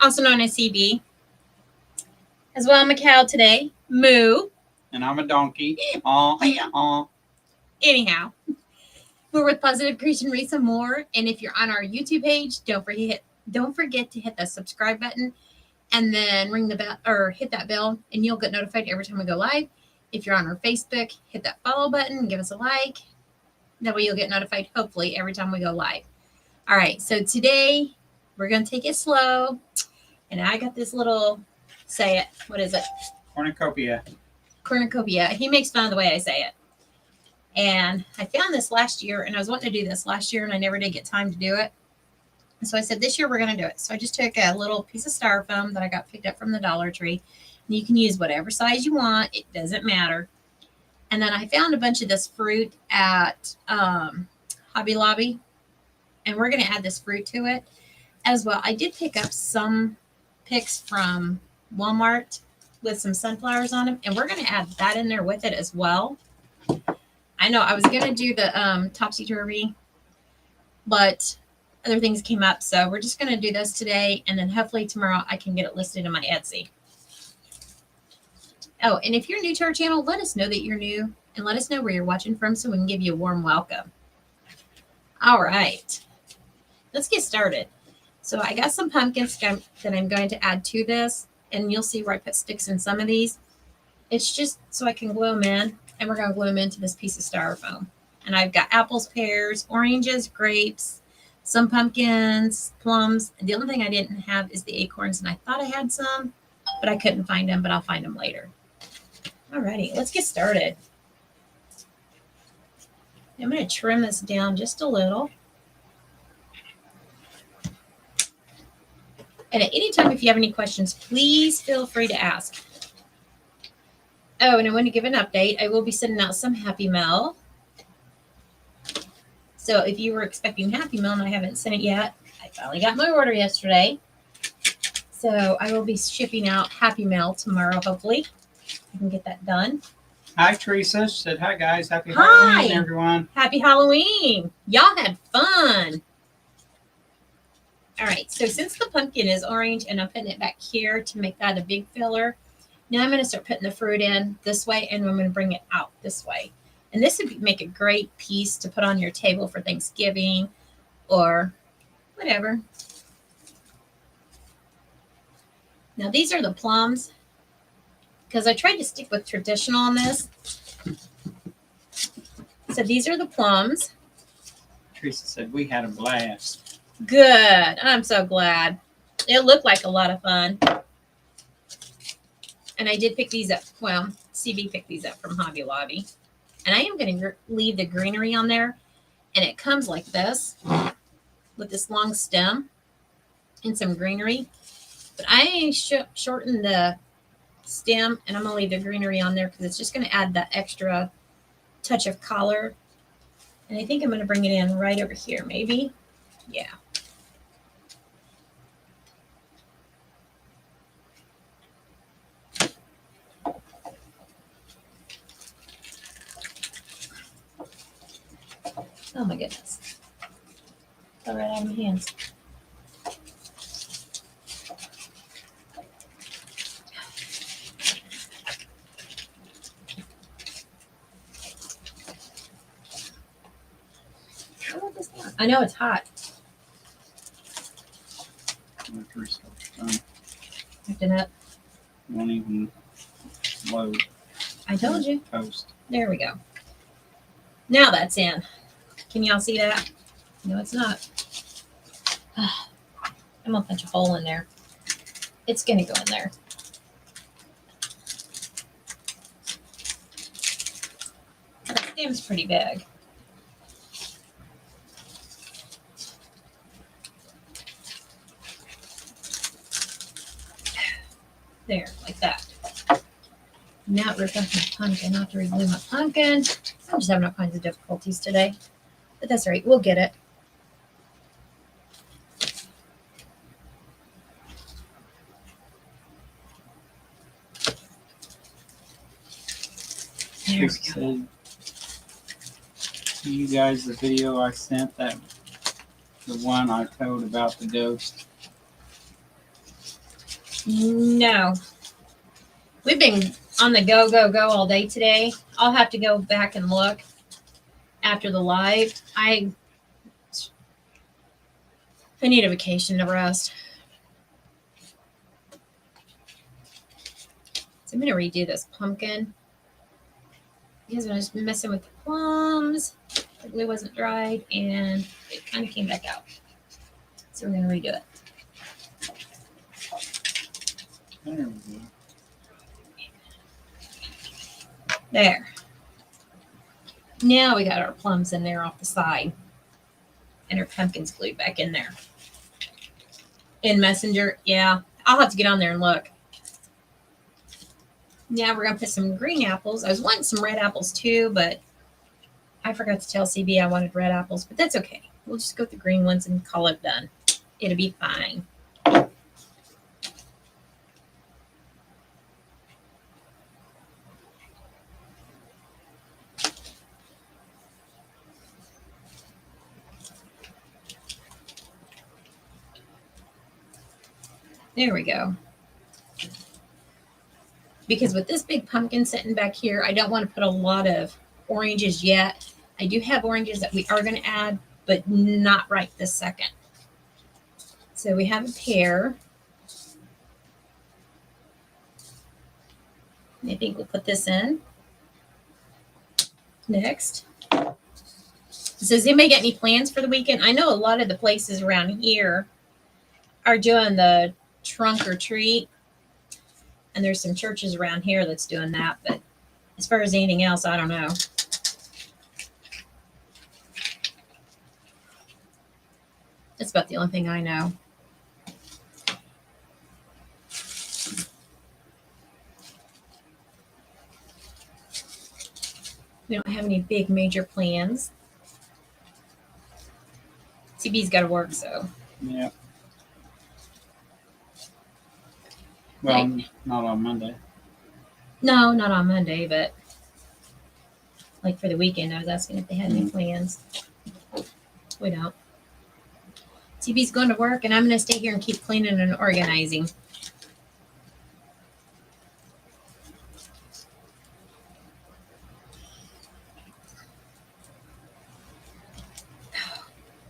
also known as CB. As well, I'm a cow today, Moo. And I'm a donkey. Anyhow, we're with Positive Creation Risa Moore, and if you're on our YouTube page, don't forget to hit the subscribe button, and then ring the bell or hit that bell, and you'll get notified every time we go live. If you're on our Facebook, hit that follow button, give us a like. That way you'll get notified, hopefully, every time we go live. All right, so today we're going to take it slow. And I got this little, say it, what is it? Cornucopia. Cornucopia. He makes fun of the way I say it. And I found this last year, and I was wanting to do this last year, and I never did get time to do it. And so I said, this year we're going to do it. So I just took a little piece of styrofoam that I got picked up from the Dollar Tree. And you can use whatever size you want. It doesn't matter. And then I found a bunch of this fruit at Hobby Lobby. And we're going to add this fruit to it as well. I did pick up some picks from Walmart with some sunflowers on them. And we're going to add that in there with it as well. I know I was going to do the topsy-turvy, but other things came up. So we're just going to do this today. And then hopefully tomorrow I can get it listed in my Etsy. Oh, and if you're new to our channel, let us know that you're new. And let us know where you're watching from so we can give you a warm welcome. All right. Let's get started. So I got some pumpkins that I'm going to add to this. And you'll see where I put sticks in some of these. It's just so I can glue them in. And we're going to glue them into this piece of styrofoam. And I've got apples, pears, oranges, grapes, some pumpkins, plums. And the only thing I didn't have is the acorns. And I thought I had some, but I couldn't find them. But I'll find them later. Alrighty, let's get started. I'm going to trim this down just a little. And at any time, if you have any questions, please feel free to ask. Oh, and I want to give an update. I will be sending out some Happy Mail. So if you were expecting Happy Mail and I haven't sent it yet, I finally got my order yesterday. So I will be shipping out Happy Mail tomorrow, hopefully. I can get that done. Hi, Teresa. She said, hi, guys. Happy Halloween, everyone. Happy Halloween. Y'all had fun. All right. So since the pumpkin is orange and I'm putting it back here to make that a big filler, now I'm going to start putting the fruit in this way, and I'm going to bring it out this way. And this would make a great piece to put on your table for Thanksgiving or whatever. Now, these are the plums, because I tried to stick with traditional on this. So these are the plums. Teresa said, we had a blast. Good. I'm so glad. It looked like a lot of fun. And I did pick these up. Well, CB picked these up from Hobby Lobby. And I am going to leave the greenery on there. And it comes like this with this long stem and some greenery. But I shortened the stem, and I'm going to leave the greenery on there because it's just going to add that extra touch of color. And I think I'm going to bring it in right over here, maybe. Yeah. Oh my goodness. Fell right out of my hands. I know it's hot. Acting up. Won't even load. I told you. Toast. There we go. Now that's in. Can y'all see that? No, it's not. I'm going to punch a hole in there. It's going to go in there. The stem's pretty big. There, like that. Now it ripped off my pumpkin. I'll have to reglue my pumpkin. I'm just having all kinds of difficulties today. But that's all right. We'll get it. There we go. To you guys the video I sent, that the one I told about the ghost. No. We've been on the go, go, go all day today. I'll have to go back and look after the live. I need a vacation to rest. So I'm going to redo this pumpkin because I was messing with the plums. The glue wasn't dried and it kind of came back out. So we're going to redo it. There we go. There. Now we got our plums in there off the side. And our pumpkin's glued back in there. In Messenger, yeah. I'll have to get on there and look. Now we're going to put some green apples. I was wanting some red apples too, but I forgot to tell CB I wanted red apples, but that's okay. We'll just go with the green ones and call it done. It'll be fine. There we go. Because with this big pumpkin sitting back here, I don't want to put a lot of oranges yet. I do have oranges that we are going to add, but not right this second. So we have a pear. I think we'll put this in. Next. So does anybody get any plans for the weekend? I know a lot of the places around here are doing the trunk or treat. And there's some churches around here that's doing that. But as far as anything else, I don't know. That's about the only thing I know. We don't have any big major plans. CB's got to work, so. Yeah. Well, not on Monday. No, not on Monday, but like for the weekend, I was asking if they had any plans. We don't. CB's going to work, and I'm going to stay here and keep cleaning and organizing.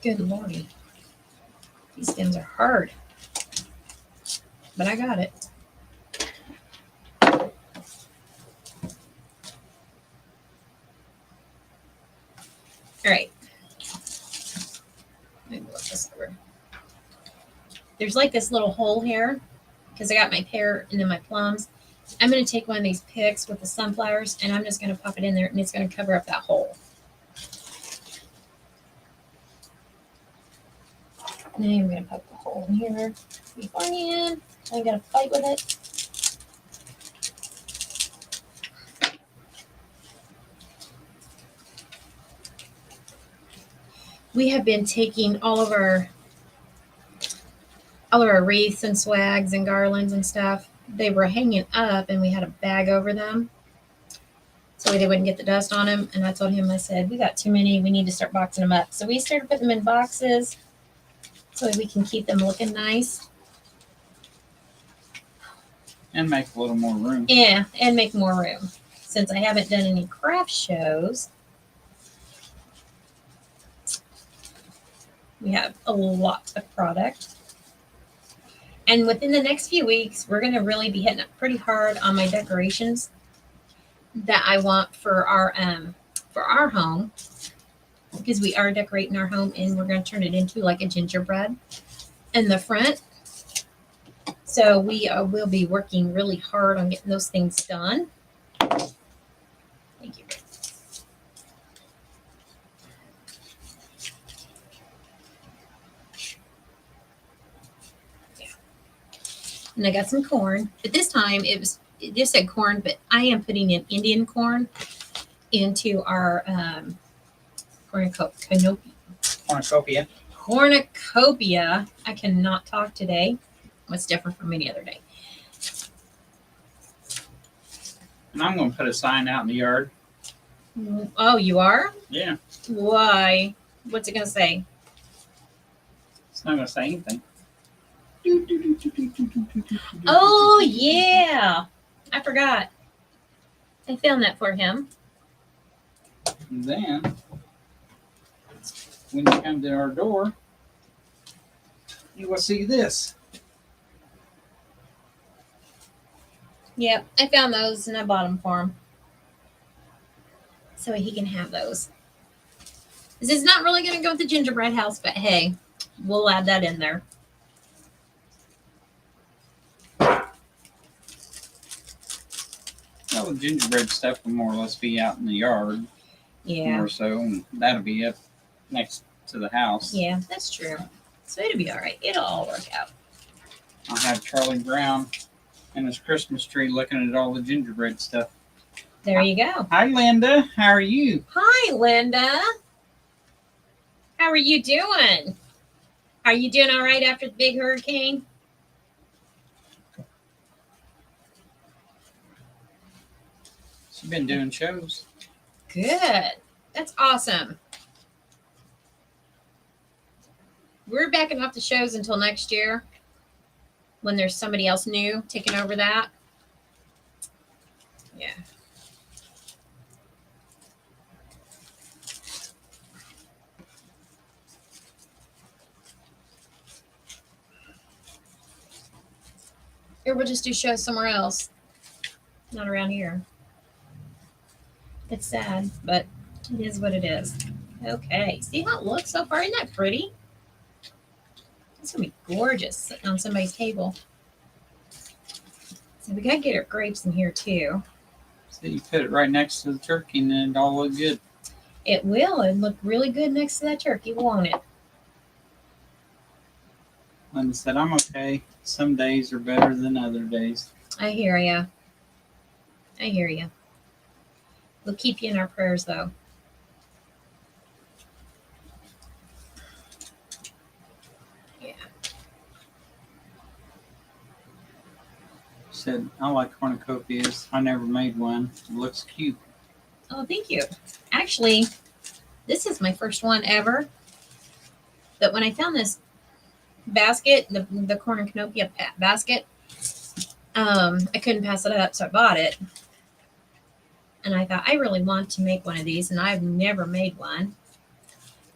Good Lordy. These stems are hard. But I got it. All right. Let me look this over. There's like this little hole here because I got my pear and then my plums. I'm going to take one of these picks with the sunflowers and I'm just going to pop it in there and it's going to cover up that hole. Now I'm going to pop the hole in here beforehand. I'm going to fight with it. We have been taking all of our wreaths and swags and garlands and stuff. They were hanging up and we had a bag over them so they wouldn't get the dust on them. And I told him, I said, we got too many. We need to start boxing them up. So we started putting them in boxes so we can keep them looking nice. And make a little more room. Yeah, and make more room. Since I haven't done any craft shows, we have a lot of product. And within the next few weeks, we're going to really be hitting it pretty hard on my decorations that I want for our home, because we are decorating our home and we're going to turn it into like a gingerbread in the front. So we will be working really hard on getting those things done. Thank you. And I got some corn, but this time it just said corn, but I am putting in Indian corn into our Cornucopia. Cornucopia. I cannot talk today. What's different from any other day? And I'm going to put a sign out in the yard. Oh, you are? Yeah. Why? What's it going to say? It's not going to say anything. Oh, yeah. I forgot. I found that for him. And then, when you come to our door, you will see this. Yep, I found those and I bought them for him. So he can have those. This is not really going to go with the gingerbread house, but hey, we'll add that in there. Well, the gingerbread stuff will more or less be out in the yard. Yeah. More so, and that'll be up next to the house. Yeah, that's true. So it'll be all right. It'll all work out. I'll have Charlie Brown and his Christmas tree looking at all the gingerbread stuff. There you go. Hi, Linda. How are you? Hi, Linda. How are you doing? Are you doing all right after the big hurricane? She's been doing shows. Good. That's awesome. We're backing off the shows until next year when there's somebody else new taking over that. Yeah. Or we'll just do shows somewhere else. Not around here. It's sad, but it is what it is. Okay. See how it looks so far? Isn't that pretty? It's going to be gorgeous sitting on somebody's table. So we got to get our grapes in here too. So you put it right next to the turkey and then it all look good. It will. It'd look really good next to that turkey, won't it? Linda said, I'm okay. Some days are better than other days. I hear ya. I hear ya. We'll keep you in our prayers, though. Yeah. She said, I like cornucopias. I never made one. It looks cute. Oh, thank you. Actually, this is my first one ever. But when I found this basket, the Cornucopia basket, I couldn't pass it up, so I bought it. And I thought, I really want to make one of these, and I've never made one.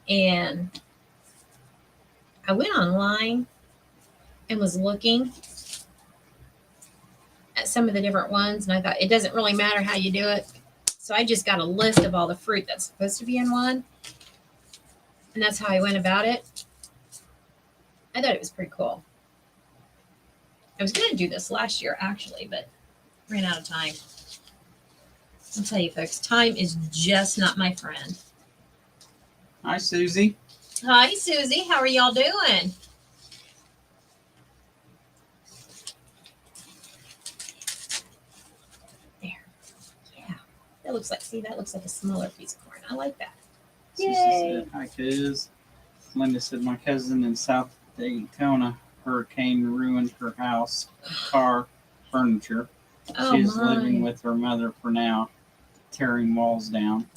And I went online and was looking at some of the different ones, and I thought, it doesn't really matter how you do it. So I just got a list of all the fruit that's supposed to be in one. And that's how I went about it. I thought it was pretty cool. I was going to do this last year, actually, but ran out of time. I'll tell you, folks, time is just not my friend. Hi, Susie. Hi, Susie. How are y'all doing? There. Yeah. That looks like, see, that looks like a smaller piece of corn. I like that. Susie Yay. said, hi, cuz. Linda said, my cousin in South Daytona, hurricane ruined her house, car, furniture. Oh, She is my. living with her mother for now, tearing walls down.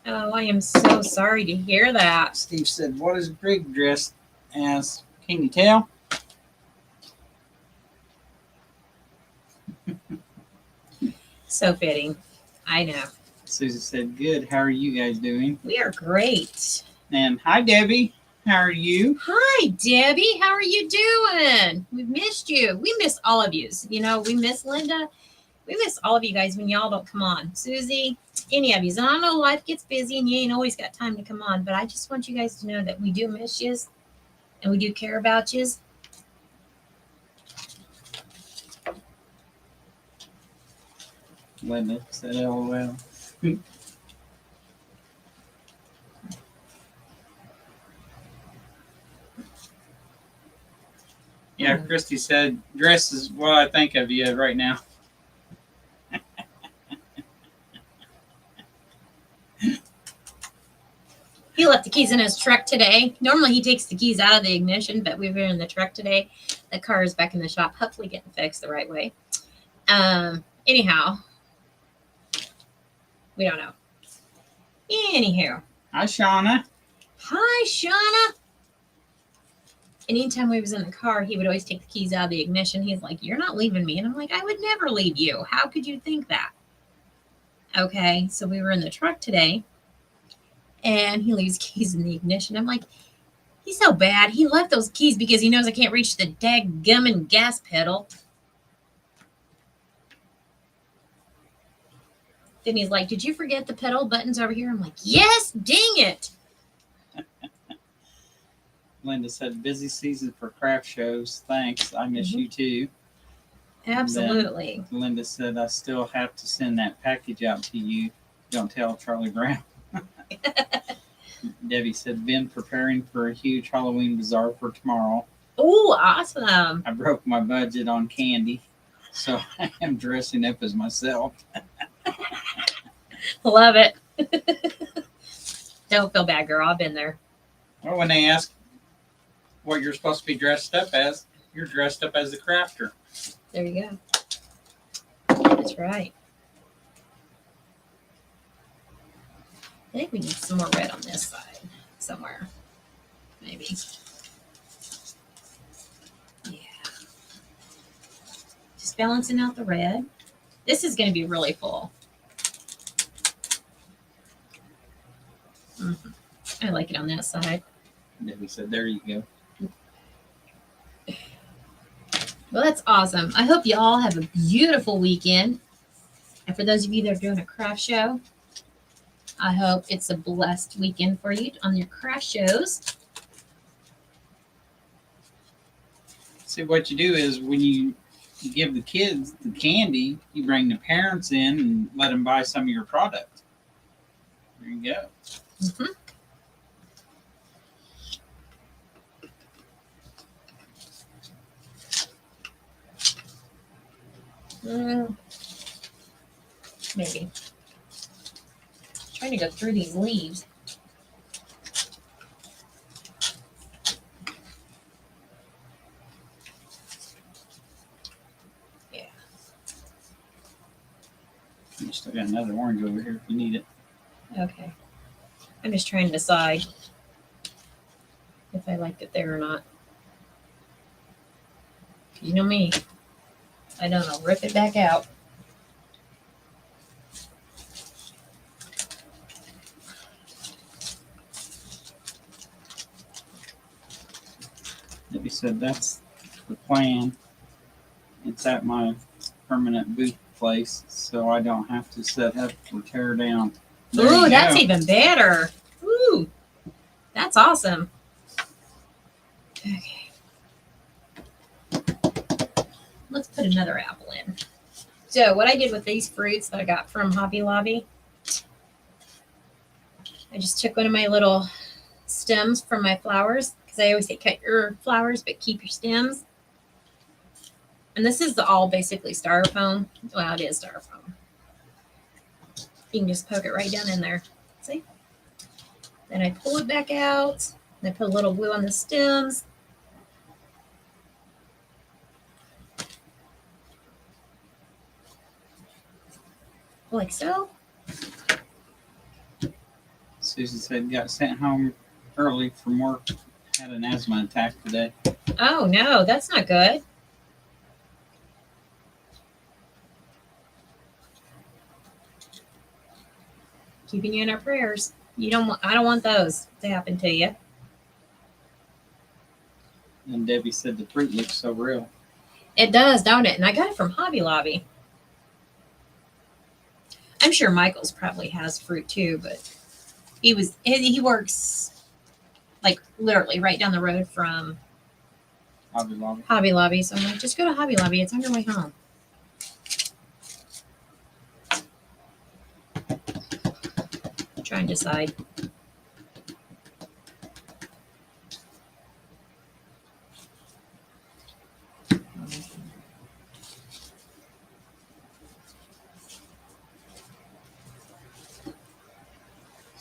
Oh, I am so sorry to hear that. Steve said, what is Greg dressed as? Can you tell? So fitting. I know. Susie said, good. How are you guys doing? We are great. And hi, Debbie. How are you? Hi, Debbie. How are you doing? We've missed you. We miss all of you. You know, we miss Linda. We miss all of you guys when y'all don't come on. Susie, any of you. And I know life gets busy and you ain't always got time to come on, but I just want you guys to know that we do miss you and we do care about you. Linda said, LOL. Yeah, Christy said, dress is what I think of you right now. He left the keys in his truck today. Normally he takes the keys out of the ignition, but we were in the truck today. The car is back in the shop, hopefully getting fixed the right way. Anyhow, we don't know. Anywho. Hi, Shauna. Hi, Shauna. anytime we was in the car, he would always take the keys out of the ignition. He's like, "You're not leaving me." And I'm like, "I would never leave you. How could you think that?" Okay, so we were in the truck today, and he leaves keys in the ignition. I'm like, he's so bad. He left those keys because he knows I can't reach the dadgummit gas pedal. Then he's like, "Did you forget the pedal buttons over here?" I'm like, "Yes, dang it." Linda said, busy season for craft shows. Thanks. I miss Mhm. you too. Absolutely. Linda said, I still have to send that package out to you. Don't tell Charlie Brown. Debbie said, been preparing for a huge Halloween bazaar for tomorrow. Oh, awesome. I broke my budget on candy, so I am dressing up as myself. Love it. Don't feel bad, girl. I've been there. Well, when they ask what you're supposed to be dressed up as, you're dressed up as the crafter. There you go. That's right. I think we need some more red on this side somewhere. Maybe. Yeah. Just balancing out the red. This is going to be really full. I like it on that side. Debbie said, there you go. Well, that's awesome. I hope you all have a beautiful weekend. And for those of you that are doing a craft show, I hope it's a blessed weekend for you on your craft shows. See, what you do is when you give the kids the candy, you bring the parents in and let them buy some of your product. There you go. Mm-hmm. Maybe. Trying to go through these leaves. Yeah. You still got another orange over here if you need it. Okay. I'm just trying to decide if I liked it there or not. You know me. I don't know. Rip it back out. Debbie said that's the plan. It's at my permanent booth place, so I don't have to set up or tear down. There Ooh, you that's go. even better. Ooh, that's awesome. Okay. Let's put another apple in. So what I did with these fruits that I got from Hobby Lobby, I just took one of my little stems from my flowers, because I always say cut your flowers but keep your stems. And this is all basically styrofoam. Well, it is styrofoam. You can just poke it right down in there. See? Then I pull it back out. And I put a little glue on the stems. Like so. Susan said got sent home early from work. Had an asthma attack today. Oh no, that's not good. Keeping you in our prayers. I don't want those to happen to you. And Debbie said the fruit looks so real. It does, don't it? And I got it from Hobby Lobby. I'm sure Michael's probably has fruit too, but he works like literally right down the road from Hobby Lobby. Hobby Lobby. So I'm like, just go to Hobby Lobby. It's on your way home. Try and decide.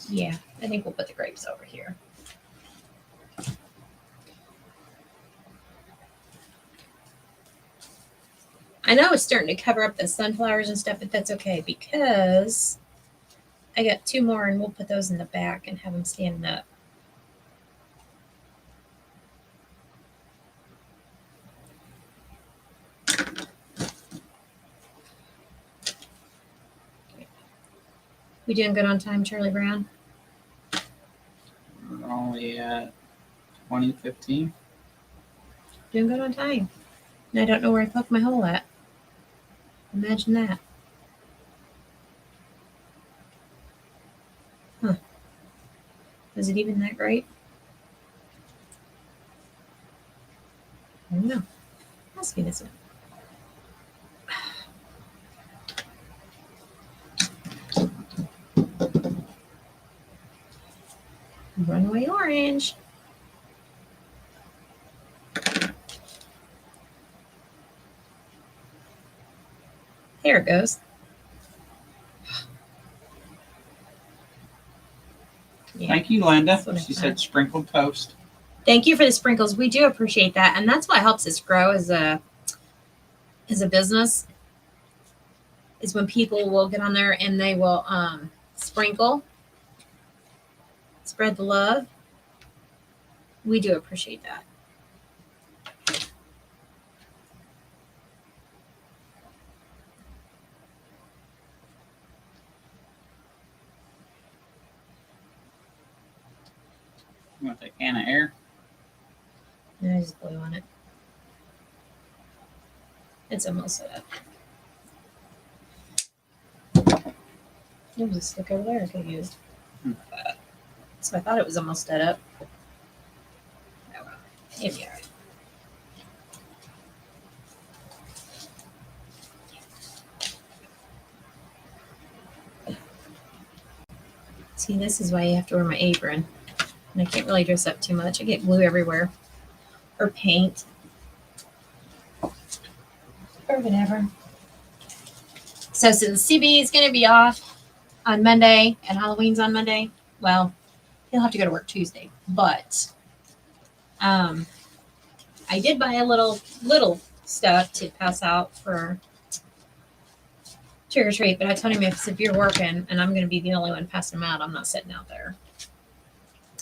Yeah, I think we'll put the grapes over here. I know it's starting to cover up the sunflowers and stuff, but that's okay because I got two more and we'll put those in the back and have them standing up. We doing good on time, Charlie Brown? We're only at 20:15. Doing good on time. And I don't know where I poked my hole at. Imagine that. Huh. Was it even that great? I don't know. Ask me this one. Runaway orange. There it goes. Yeah. Thank you, Linda. That's what I She thought. said sprinkled toast. Thank you for the sprinkles. We do appreciate that, and that's what helps us grow as a business. Is when people will get on there and they will sprinkle, spread the love. We do appreciate that. You want that can of air? And I just blew on it. It's almost set up. There was a stick over there I could have used. So I thought it was almost set up. Oh well. Here we are. See, this is why you have to wear my apron. And I can't really dress up too much. I get glue everywhere. Or paint. Or whatever. So since CB is going to be off on Monday and Halloween's on Monday, well, he'll have to go to work Tuesday. But I did buy a little stuff to pass out for trick or treat. But I told him if you're working and I'm going to be the only one passing them out, I'm not sitting out there.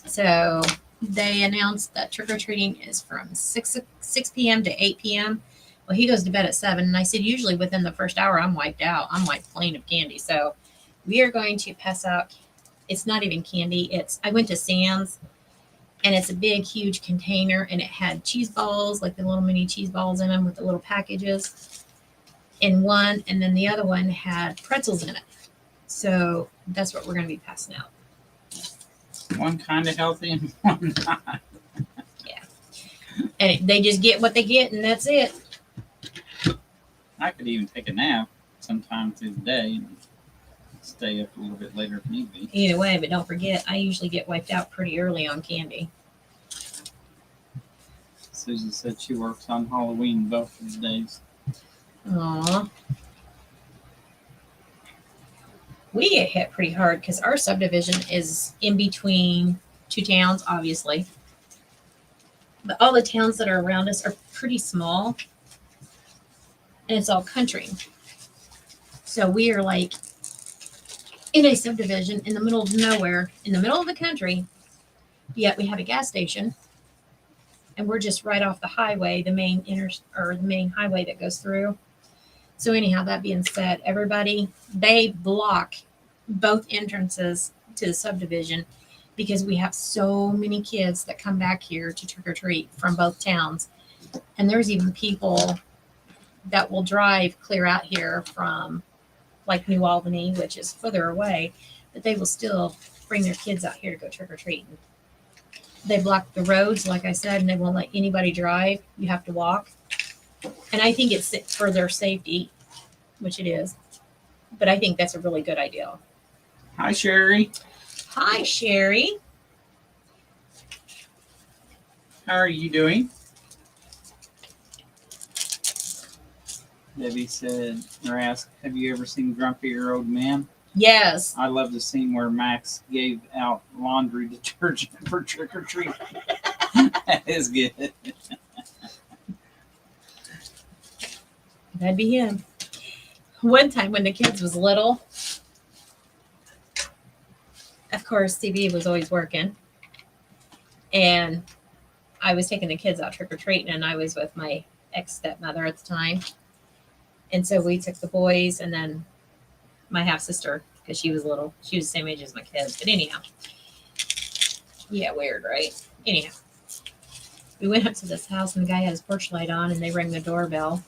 So they announced that trick or treating is from 6 p.m. to 8 p.m. Well, he goes to bed at 7, and I said usually within the first hour I'm wiped out. I'm wiped clean of candy. So we are going to pass out. It's not even candy. I went to Sam's, and it's a big, huge container, and it had cheese balls, like the little mini cheese balls in them with the little packages in one, and then the other one had pretzels in it. So that's what we're going to be passing out. One kind of healthy and one not. And they just get what they get, and that's it. I could even take a nap sometime through the day and stay up a little bit later if need be. Either way, but don't forget, I usually get wiped out pretty early on candy. Susan said she works on Halloween both of the days. Aww. We get hit pretty hard because our subdivision is in between two towns, obviously. But all the towns that are around us are pretty small. And it's all country. So we are like in a subdivision in the middle of nowhere, in the middle of the country. Yet we have a gas station. And we're just right off the highway, the main highway that goes through. So anyhow, that being said, they block both entrances to the subdivision because we have so many kids that come back here to trick or treat from both towns. And there's even people that will drive clear out here from like New Albany, which is further away, but they will still bring their kids out here to go trick or treating. They block the roads, like I said, and they won't let anybody drive. You have to walk. And I think it's for their safety, which it is. But I think that's a really good idea. Hi, Sherry. Hi, Sherry. How are you doing? Debbie said, or asked, have you ever seen Grumpy Your Old Man? Yes. I love the scene where Max gave out laundry detergent for trick or treat. That is good. That'd be him. One time when the kids was little, of course, CB was always working. And I was taking the kids out trick-or-treating, and I was with my ex-stepmother at the time. And so we took the boys, and then my half-sister because she was little. She was the same age as my kids. But anyhow, yeah, weird, right? Anyhow, we went up to this house and the guy had his porch light on and they rang the doorbell.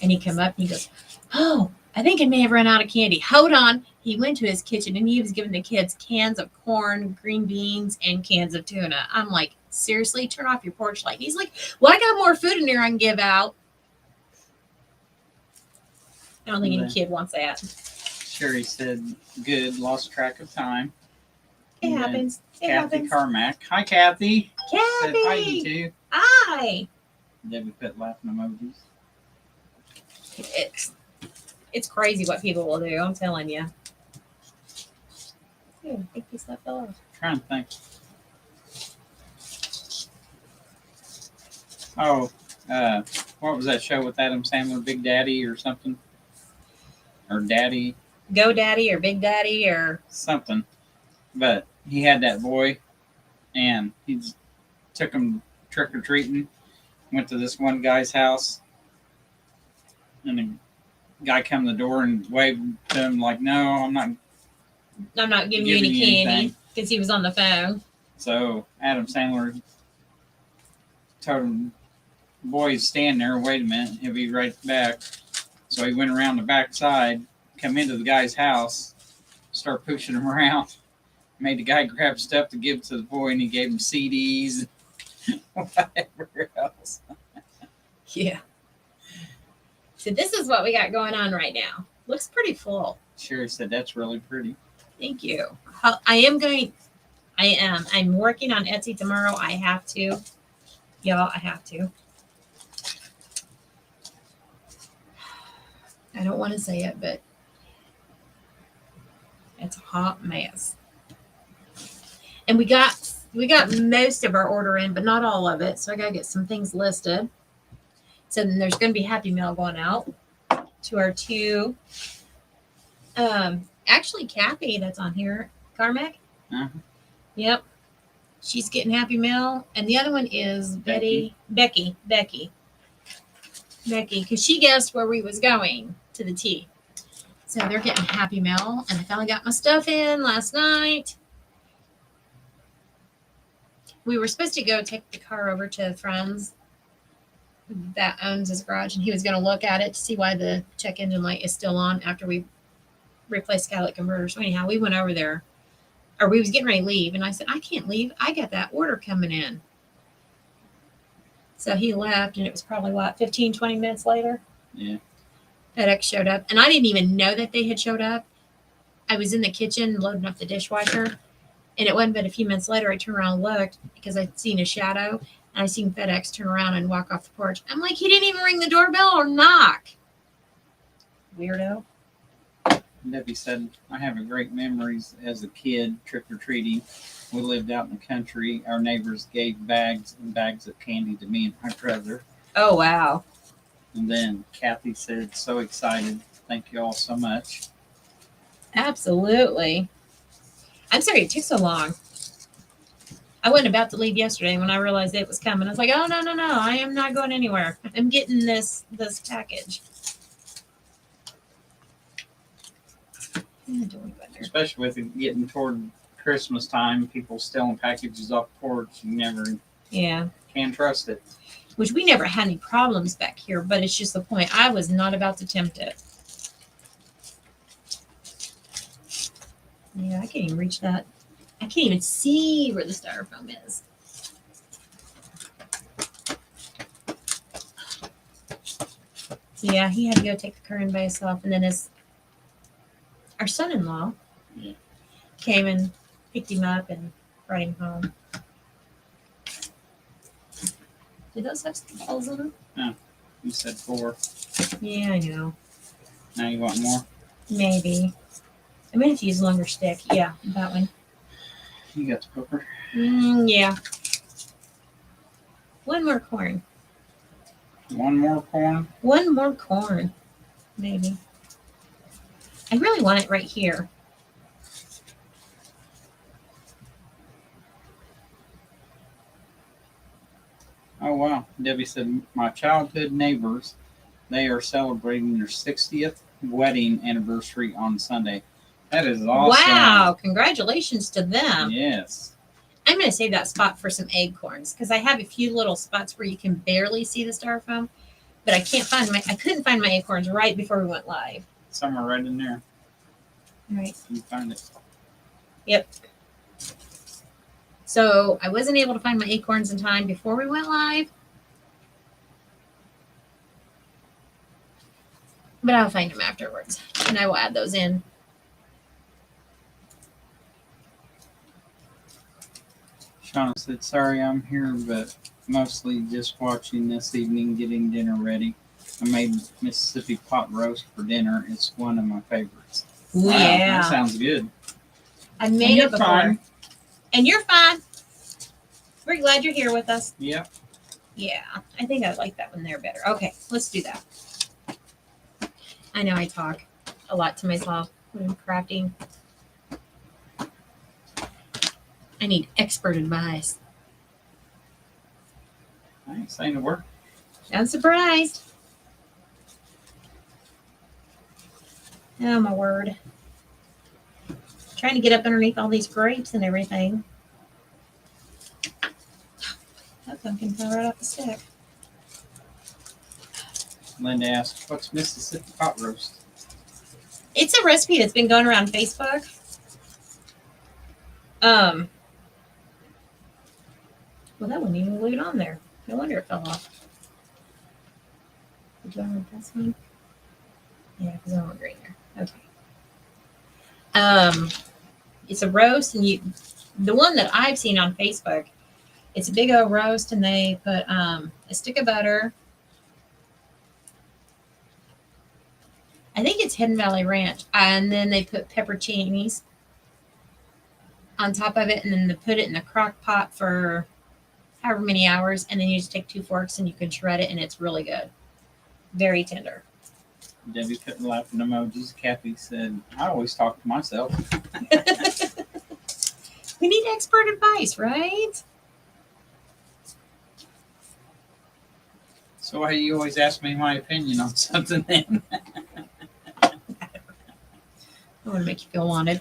And he come up and he goes, "Oh, I think I may have run out of candy. Hold on." He went to his kitchen and he was giving the kids cans of corn, green beans, and cans of tuna. I'm like, seriously, turn off your porch light. He's like, "Well, I got more food in there I can give out." I don't think any kid wants that. Sherry said, "Good, lost track of time." It And then happens. It Kathy happens. Carmack. Hi, Kathy. Said hi, you Kathy! too. Hi! Debbie put laughing emojis. It's crazy what people will do, I'm telling you. I think he slept off. Trying to think. Oh, what was that show with Adam Sandler, Big Daddy or something? Or Daddy? Go Daddy or Big Daddy or Something. But he had that boy and he took him trick-or-treating. Went to this one guy's house and the guy come to the door and waved to him like, "No, I'm not giving you any candy," anything." because he was on the phone. So Adam Sandler told him, "Boys, stand there. Wait a minute. He'll be right back." So he went around the back side, come into the guy's house, start pushing him around. Made the guy grab stuff to give to the boy, and he gave him CDs and whatever else. Yeah. So this is what we got going on right now. Looks pretty full. Sherry said, "That's really pretty." Thank you. I'm working on Etsy tomorrow. I have to. Y'all, I have to. I don't want to say it, but it's a hot mess. And we got most of our order in, but not all of it. So I gotta get some things listed. So then there's gonna be Happy Mail going out to our two. Actually, Kathy, that's on here, Carmack. Uh-huh. Yep, she's getting Happy Mail, and the other one is Becky, because she guessed where we was going to the T. So they're getting Happy Mail, and I finally got my stuff in last night. We were supposed to go take the car over to a friend's that owns his garage, and he was going to look at it to see why the check engine light is still on after we replaced catalytic converter. So anyhow, we went over there, or we was getting ready to leave, and I said, "I can't leave. I got that order coming in." So he left, and it was probably, 15, 20 minutes later? Yeah. FedEx showed up, and I didn't even know that they had showed up. I was in the kitchen loading up the dishwasher, and it wasn't but a few minutes later I turned around and looked because I'd seen a shadow, and I seen FedEx turn around and walk off the porch. I'm like, he didn't even ring the doorbell or knock. Weirdo. Debbie said, "I have great memories as a kid trick-or-treating. We lived out in the country. Our neighbors gave bags and bags of candy to me and my brother." Oh, wow. And then Kathy said, "So excited. Thank you all so much." Absolutely. I'm sorry it took so long. I wasn't about to leave yesterday when I realized it was coming. I was like, "Oh, no. I am not going anywhere. I'm getting this package." Especially with it getting toward Christmas time, people stealing packages off the porch. You never can trust it. Which we never had any problems back here, but it's just the point. I was not about to tempt it. Yeah, I can't even reach that. I can't even see where the styrofoam is. So yeah, he had to go take the car in by himself, and then our son-in-law came and picked him up and brought him home. Do those have holes in them? No, you said 4. Yeah, I know. Now you want more? Maybe. I'm going to have to use a longer stick. Yeah, that one. You got the cooker? Yeah. One more corn. One more corn? One more corn. Maybe. I really want it right here. Oh, wow. Debbie said, "My childhood neighbors, they are celebrating their 60th wedding anniversary on Sunday." That is awesome. Wow, congratulations to them. Yes. I'm going to save that spot for some acorns because I have a few little spots where you can barely see the styrofoam, but I couldn't find my acorns right before we went live. Somewhere right in there. All right. You find it. Yep. So I wasn't able to find my acorns in time before we went live, but I'll find them afterwards and I will add those in. Shauna said, sorry I'm here, but mostly just watching this evening, getting dinner ready. I made Mississippi pot roast for dinner. It's one of my favorites. Ooh, Wow, yeah. that sounds good. I made it before. Fine. And you're fine. We're glad you're here with us. Yep. Yeah, I think I like that one there better. Okay, let's do that. I know I talk a lot to myself when I'm crafting. I need expert advice. I ain't saying a word. I'm surprised. Oh, my word. Trying to get up underneath all these grapes and everything. That pumpkin fell right off the stick. Linda asked, what's Mississippi pot roast? It's a recipe that's been going around Facebook. Well, that wasn't even glued on there. No wonder it fell off. Did you want this one? Yeah, because I don't want green there. Okay. It's a roast, and the one that I've seen on Facebook, it's a big old roast, and they put a stick of butter. I think it's Hidden Valley Ranch, and then they put pepperoncinis on top of it, and then they put it in the crock pot for however many hours, and then you just take 2 forks and you can shred it, and it's really good. Very tender. Debbie put laughing emojis. Kathy said, I always talk to myself. We need expert advice, right? So why do you always ask me my opinion on something then? I want to make you feel wanted.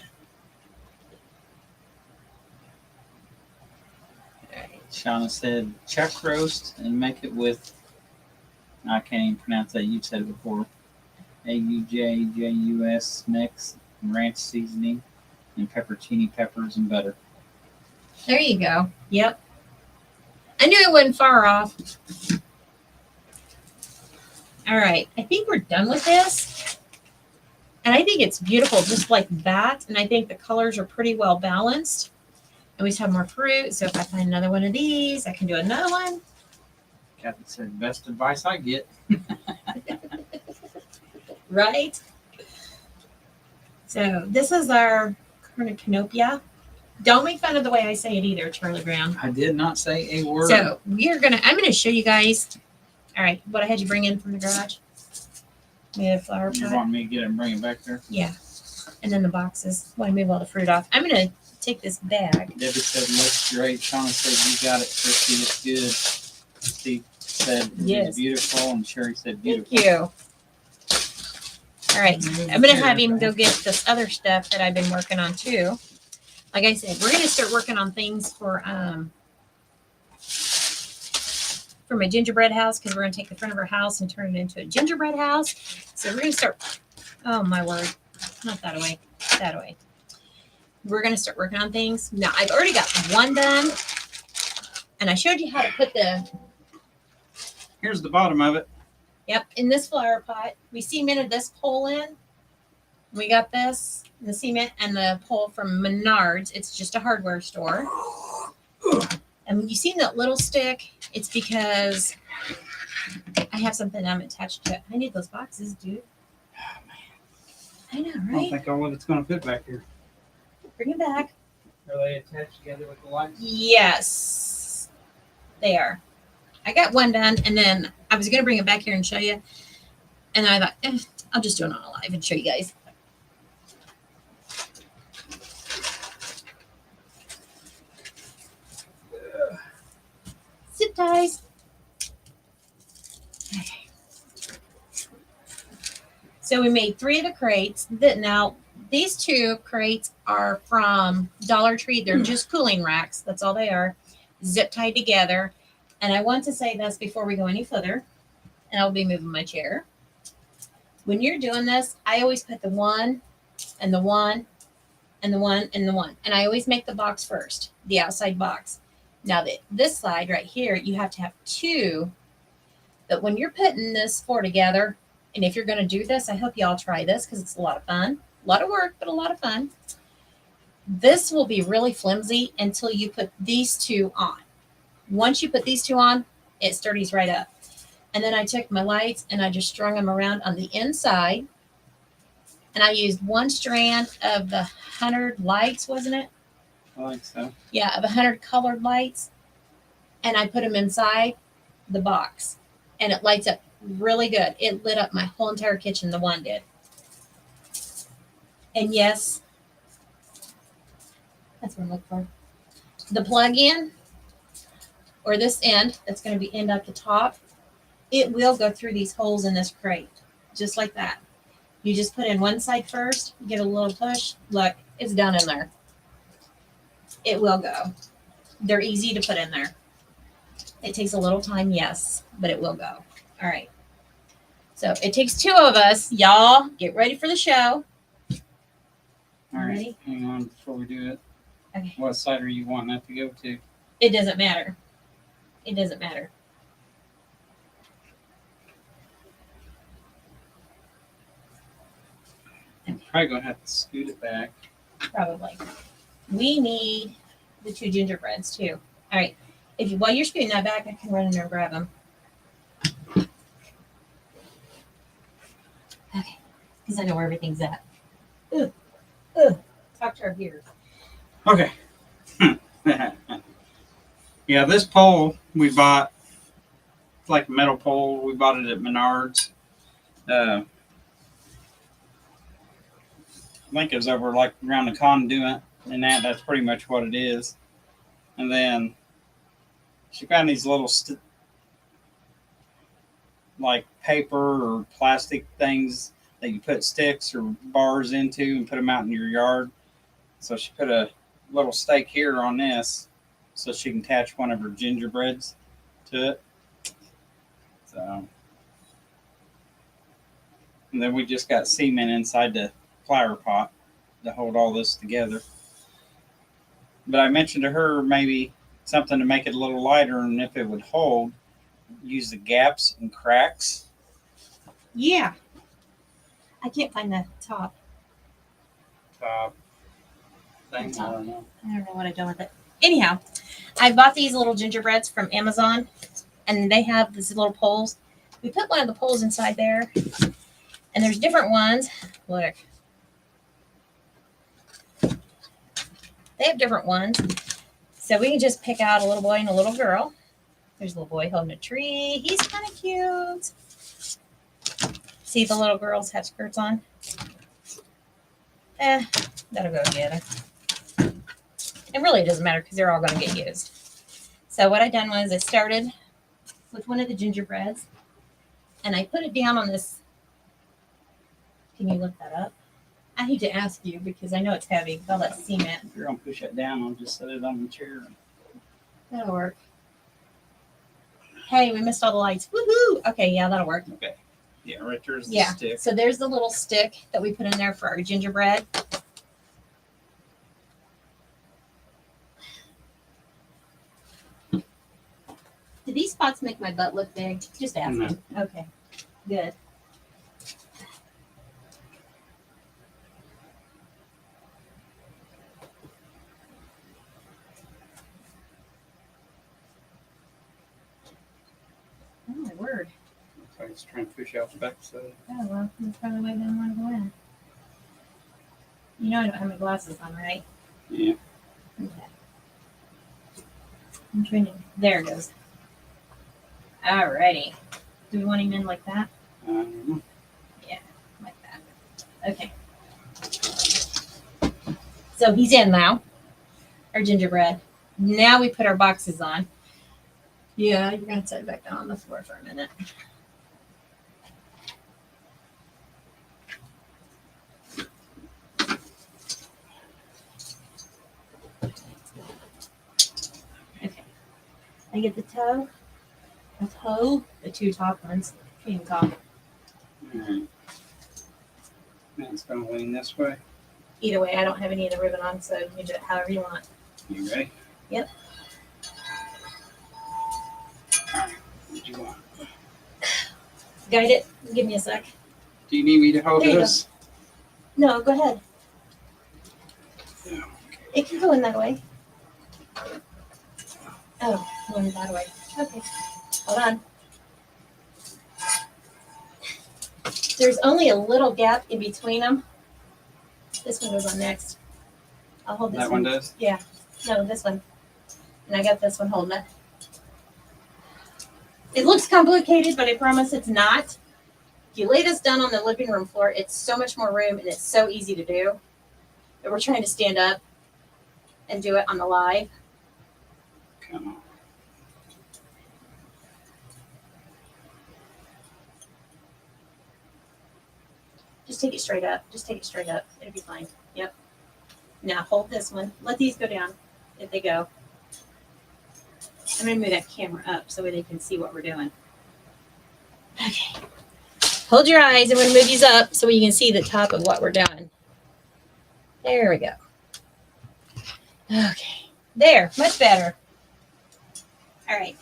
All right. Shauna said, chuck roast and make it with, I can't even pronounce that. You said it before. AUJJUS mix and ranch seasoning and peppercini peppers and butter. There you go. Yep. I knew it wasn't far off. All right. I think we're done with this. And I think it's beautiful just like that. And I think the colors are pretty well balanced. And we just have more fruit. So if I find another one of these, I can do another one. Kathy said, best advice I get. Right? So this is our Cornucopia. Don't make fun of the way I say it either, Charlie Brown. I did not say a word. So I'm gonna show you guys. All right, what I had you bring in from the garage. We had a flower You pot. want me to get it and bring it back there? Yeah. And then the boxes. Want to move all the fruit off. I'm gonna take this bag. Debbie said, looks great. Shauna said, you got it, Christy. It's good. Steve said, Yes. it's beautiful. And Sherry said, beautiful. Thank you. All right. I'm gonna have him go get this other stuff that I've been working on too. Like I said, we're gonna start working on things for my gingerbread house because we're gonna take the front of our house and turn it into a gingerbread house. So we're gonna start. Oh my word! Not that way. That way. We're gonna start working on things. Now I've already got one done, and I showed you how to put the. Here's the bottom of it. Yep, in this flower pot, we cemented this pole in. We got this, the cement and the pole from Menards. It's just a hardware store. And when you see that little stick, it's because I have something I'm attached to it. I need those boxes, dude. I know, I don't right? think all of it's going to fit back here. Bring it back. Are they attached together with the lights? Yes, they are. I got one done, and then I was going to bring it back here and show you. And I thought, I'll just do it on a live and show you guys. Zip ties. Okay. So we made 3 of the crates. Now, These two crates are from Dollar Tree. They're just cooling racks. That's all they are. Zip tied together. And I want to say this before we go any further. And I'll be moving my chair. When you're doing this, I always put the one and the one and the one and the one. And I always make the box first, the outside box. Now, this side right here, you have to have two. But when you're putting this four together, and if you're going to do this, I hope you all try this because it's a lot of fun. A lot of work, but a lot of fun. This will be really flimsy until you put these two on. Once you put these two on, it sturdies right up. And then I took my lights and I just strung them around on the inside. And I used one strand of the 100 lights, wasn't it? I think so. Yeah, of 100 colored lights. And I put them inside the box. And it lights up really good. It lit up my whole entire kitchen, the one did. And yes, that's what I'm looking for. The plug-in, or this end, that's going to be end at the top, it will go through these holes in this crate, just like that. You just put in one side first, give it a little push. Look, it's down in there. It will go. They're easy to put in there. It takes a little time, yes, but it will go. All right. So it takes two of us. Y'all, get ready for the show. All right. Ready? Hang on before we do it. Okay. What side are you wanting that to go to? It doesn't matter. It doesn't matter. I'm probably going to have to scoot it back. Probably. We need the two gingerbreads too. All right. While you're scooting that back, I can run in there and grab them. Okay. Because I know where everything's at. Ugh. Talk to our viewers. Okay. Yeah, this pole we bought, it's like a metal pole. We bought it at Menards. I think it was over like around the conduit and that's pretty much what it is. And then she found these little like paper or plastic things that you put sticks or bars into and put them out in your yard. So she put a little stake here on this so she can attach one of her gingerbreads to it. So, and then we just got cement inside the flower pot to hold all this together. But I mentioned to her maybe something to make it a little lighter, and if it would hold, use the gaps and cracks. Yeah. I can't find the top. Thing. I don't know. I don't know what I've done with it. Anyhow, I bought these little gingerbreads from Amazon, and they have these little poles. We put one of the poles inside there, and there's different ones. Look. They have different ones. So we can just pick out a little boy and a little girl. There's a little boy holding a tree. He's kind of cute. See, the little girls have skirts on. That'll go together. It really doesn't matter because they're all going to get used. So what I done was I started with one of the gingerbreads, and I put it down on this. Can you lift that up? I need to ask you because I know it's heavy with all that cement. If you're going to push it down, I'll just set it on the chair. That'll work. Hey, we missed all the lights. Woohoo! Okay, yeah, that'll work. Okay. Yeah, right there's the Yeah. stick. So there's the little stick that we put in there for our gingerbread. Do these spots make my butt look big? Just asking. No. Okay. Good. Oh my word. Looks like it's trying to push out the back side. Oh well, that's probably why I didn't want to go in. You know I don't have my glasses on, right? Yeah. Okay. I'm trying to. There it goes. Alrighty. Do we want him in like that? I don't know. Yeah, like that. Okay. So he's in now. Our gingerbread. Now we put our boxes on. Yeah, you're gonna set it back down on the floor for a minute. I get the toe, the two top ones. Can't even talk. Alright. Now it's gonna lean this way. Either way, I don't have any of the ribbon on, so you can do it however you want. You ready? Yep. What do you want? Guide it. Give me a sec. Do you need me to hold There you this? No, go ahead. Yeah. It can go in that way. Oh, going that way. Okay. Hold on. There's only a little gap in between them. This one goes on next. I'll hold this That one does? Yeah. No, this one. And I got this one holding it. It looks complicated, but I promise it's not. If you lay this down on the living room floor, it's so much more room and it's so easy to do. But we're trying to stand up and do it on the live. Come on. Just take it straight up. Just take it straight up. It'll be fine. Yep. Now hold this one. Let these go down if they go. I'm going to move that camera up so they can see what we're doing. Okay. Hold your eyes. I'm going to move these up so you can see the top of what we're doing. There we go. Okay. There. Much better. All right.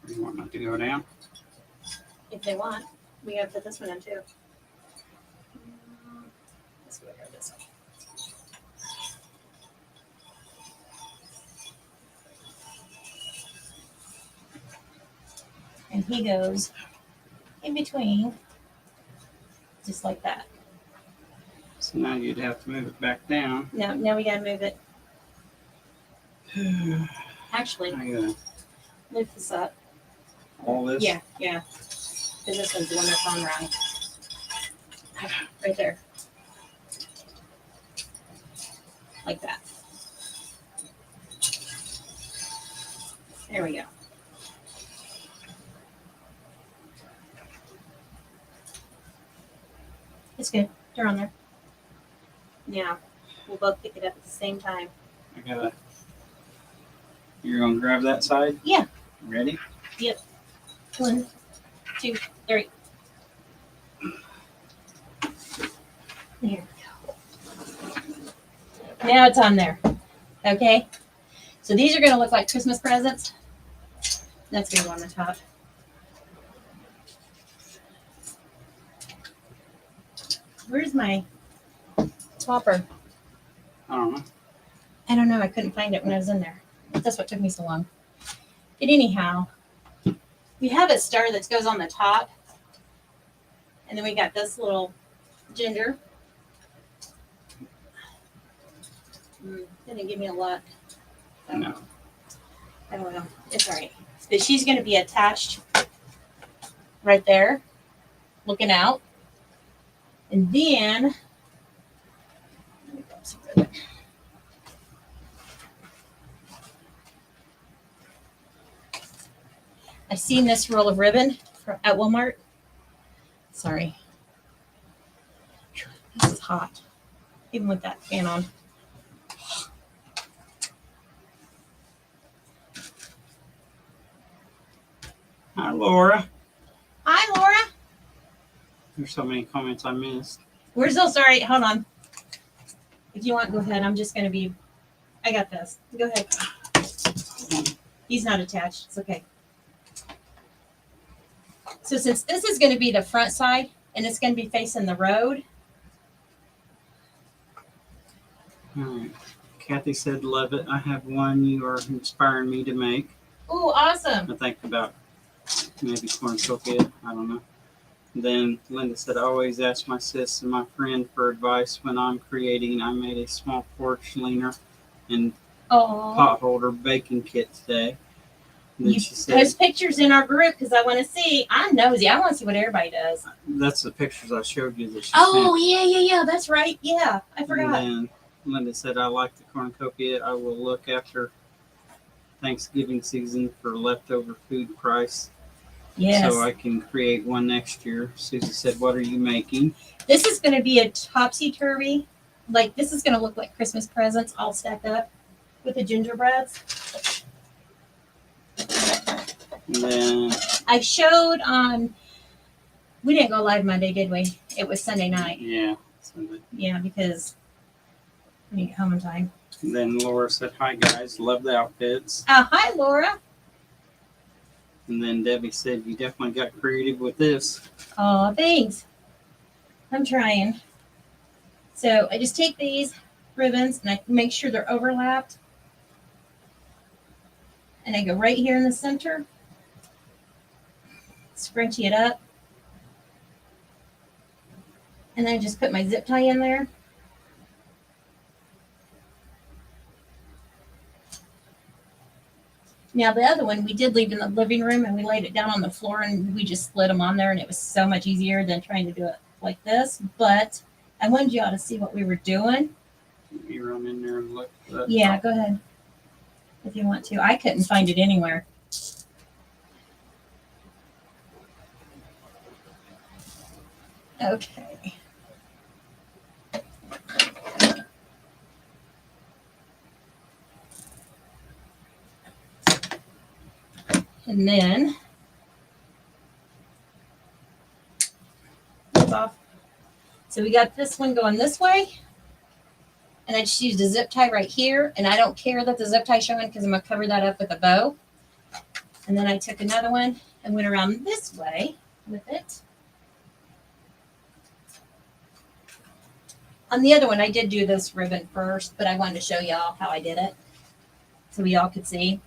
You want that to go down? If they want, we got to put this one in too. Let's go here this way. And he goes in between, just like that. So now you'd have to move it back down. Now we gotta move it. Actually, I gotta move this up. all this. Yeah. Because this one's the one that's on wrong. Right there. Like that. There we go. It's good. They're on there. Now, we'll both pick it up at the same time. I gotta. You're gonna grab that side? Yeah. Ready? 1, 2, 3. There we go. Now it's on there. Okay? So these are going to look like Christmas presents. That's going to go on the top. Where's my topper? I don't know. I don't know. I couldn't find it when I was in there. That's what took me so long. But anyhow, we have a star that goes on the top. And then we got this little ginger. Didn't give me a lot. No. I don't know. It's all right. But she's going to be attached right there, looking out. And then, let me grab some ribbon. I've seen this roll of ribbon at Walmart. Sorry. This is hot, even with that fan on. Hi, Laura. Hi, Laura. There's so many comments I missed. We're so sorry. Hold on. If you want, go ahead. I'm just going to be, I got this. Go ahead. He's not attached. It's okay. So since this is going to be the front side and it's going to be facing the road. All right. Kathy said, love it. I have one you are inspiring me to make. Ooh, awesome. I think about maybe Cornucopia. I don't know. Then Linda said, I always ask my sis and my friend for advice when I'm creating. I made a small porch leaner and pot holder baking kit today. And then You she said, post pictures in our group because I want to see. I'm nosy. I want to see what everybody does. that's the pictures I showed you that she Oh, sent. yeah. That's right. Yeah, I forgot. And then Linda said, I like the cornucopia. I will look after Thanksgiving season for leftover food price. Yes. So I can create one next year. Susie said, what are you making? This is going to be a topsy-turvy. Like, this is going to look like Christmas presents all stacked up. with the gingerbreads. And then I showed on. We didn't go live Monday, did we? It was Sunday night. yeah. Yeah, because we didn't get home in time. And then Laura said, "Hi guys, love the outfits." Hi, Laura. And then Debbie said, "You definitely got creative with this." Oh, thanks. I'm trying. So I just take these ribbons and I make sure they're overlapped. And I go right here in the center. Scrunchy it up. And then I just put my zip tie in there. Now the other one we did leave in the living room and we laid it down on the floor and we just slid them on there and it was so much easier than trying to do it like this. But I wanted you all to see what we were doing. You run in there and look. Yeah, go ahead if you want to. I couldn't find it anywhere. Okay. And then it's off. So we got this one going this way. And I just used a zip tie right here. And I don't care that the zip tie showing because I'm going to cover that up with a bow. And then I took another one and went around this way with it. On the other one, I did do this ribbon first, but I wanted to show y'all how I did it so we all could see.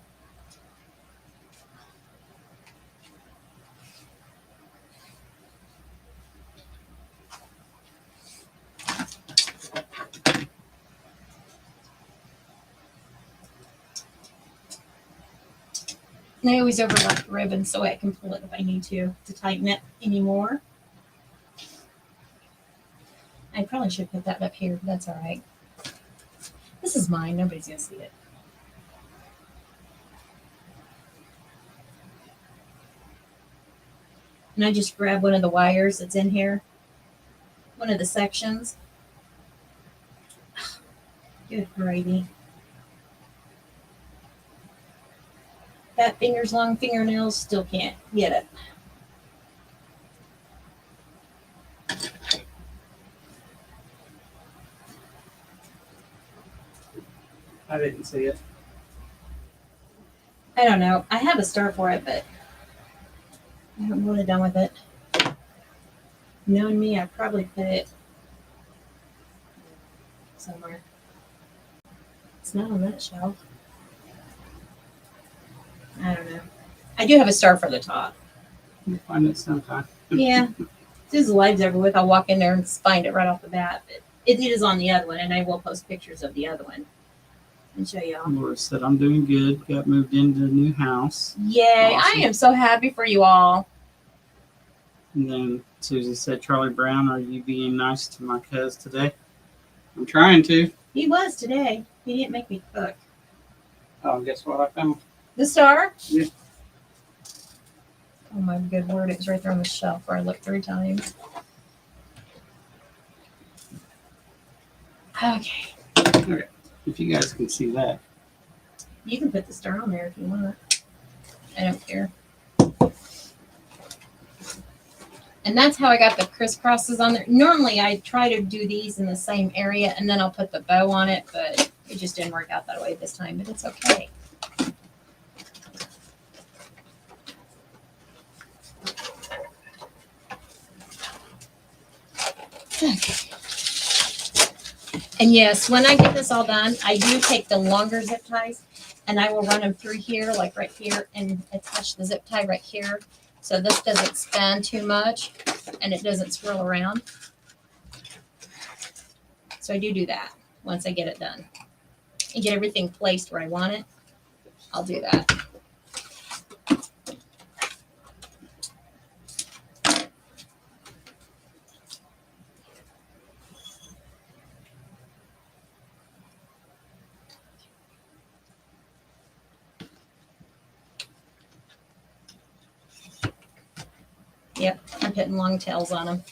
And I always overlap the ribbon so I can pull it if I need to tighten it anymore. I probably should put that up here, but that's all right. This is mine. Nobody's going to see it. And I just grab one of the wires that's in here, one of the sections. Good gravy. Fat fingers, long fingernails, still can't get it. I didn't see it. I don't know. I have a star for it, but I haven't really done with it. Knowing me, I probably put it somewhere. It's not on that shelf. I don't know. I do have a star for the top. You'll find it sometime. Yeah. As soon as the live's over with, I'll walk in there and find it right off the bat. But it is on the other one, and I will post pictures of the other one and show y'all. Laura said, "I'm doing good. Got moved into a new house." Yay. Awesome. I am so happy for you all. And then Susie said, "Charlie Brown, are you being nice to my cuz today?" I'm trying to. He was today. He didn't make me cook. Oh, guess what I found? The star? Yeah. Oh my good word, it was right there on the shelf where I looked 3 times. Okay. Okay. If you guys can see that. You can put the star on there if you want. I don't care. And that's how I got the crisscrosses on there. Normally I try to do these in the same area and then I'll put the bow on it, but it just didn't work out that way this time, but it's okay. Okay. And yes, when I get this all done, I do take the longer zip ties and I will run them through here, like right here, and attach the zip tie right here. So this doesn't span too much and it doesn't swirl around. So I do that once I get it done. And get everything placed where I want it, I'll do that. Yep, I'm putting long tails on them.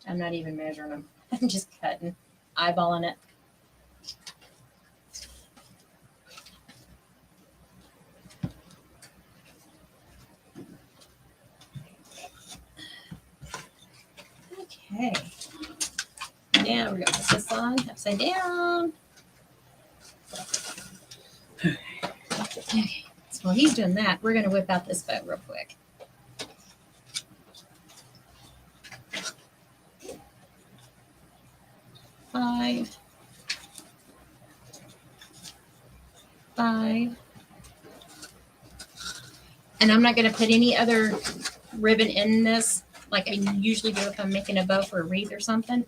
I'm not even measuring them. I'm just cutting. eyeballing it. Okay. Now we're going to put this on upside down. Okay. So while he's doing that, we're going to whip out this bow real quick. Five. And I'm not going to put any other ribbon in this like I usually do if I'm making a bow for a wreath or something.